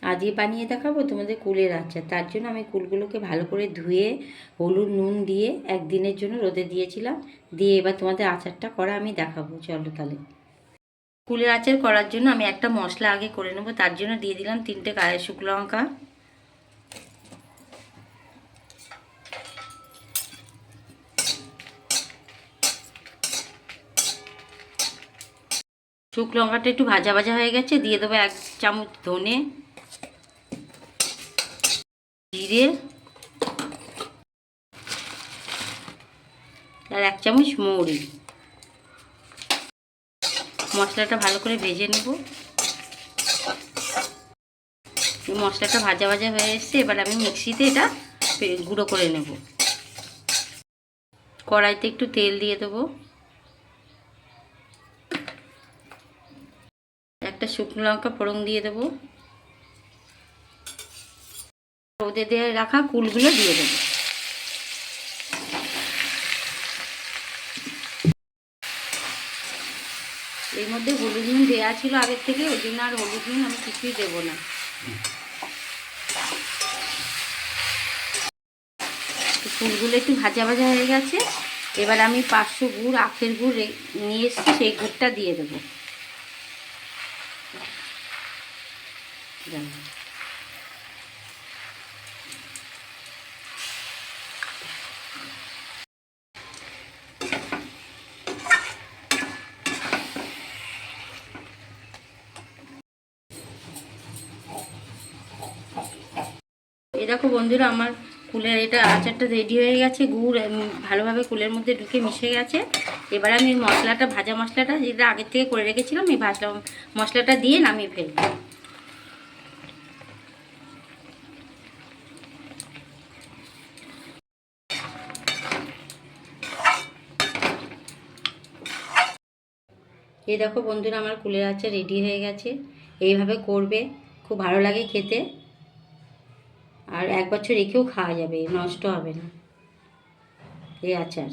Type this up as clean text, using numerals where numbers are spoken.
আজকে বানিয়ে দেখাবো তোমাদের কুলের আচার। তার জন্য আমি কুলগুলোকে ভালো করে ধুয়ে হলুদ নুন দিয়ে একদিনের জন্য রোদে দিয়েছিলাম। দিয়ে এবার তোমাদের আচারটা করা আমি দেখাবো। চলো তাহলে। কুলের আচার করার জন্য আমি একটা মশলা আগে করে নেবো। তার জন্য দিয়ে দিলাম 3টে শুকনো লঙ্কা, শুকনো লঙ্কাটা একটু ভাজা ভাজা হয়ে গেছে। দিয়ে দেবো 1 চামচ ধনে, জিরে আর 1 চামচ মৌরি। মশলাটা ভালো করে ভেজে নেব। এই মশলাটা ভাজা ভাজা হয়ে এসছে। এবার আমি মিক্সিতে এটা গুঁড়ো করে নেব। কড়াইতে একটু তেল দিয়ে দেবো। একটা শুকনো লঙ্কা ফোড়ন দিয়ে দেবো। রোদে দিয়ে রাখা কুলগুলো দিয়ে দেবো। এর মধ্যে হলুদ নুন দেওয়া ছিল আগের থেকে, ওই জন্য আর হলুদ নুন আমি কিছুই দেবো না। কুলগুলো একটু ভাজা ভাজা হয়ে গেছে। এবার আমি 500 গুড়, আখের গুড় নিয়ে এসেছি, সেই গুড়টা দিয়ে দেবো। এই দেখো বন্ধুরা, আমার কুলের এটা আচারটা রেডি হয়ে গেছে। গুড় ভালোভাবে কুলের মধ্যে ঢুকে মিশে গেছে। এবার আমি মশলাটা, ভাজা মশলাটা যেটা আগের থেকে করে রেখেছিলাম, এই ভাজা মশলাটা দিয়ে নামিয়ে ফেলবো। এই দেখো বন্ধুরা, আমার কুলের আচার রেডি হয়ে গেছে। এইভাবে করবে, খুব ভালো লাগে খেতে। আর 1 বছর রেখেও খাওয়া যাবে, নষ্ট হবে না এই আচার।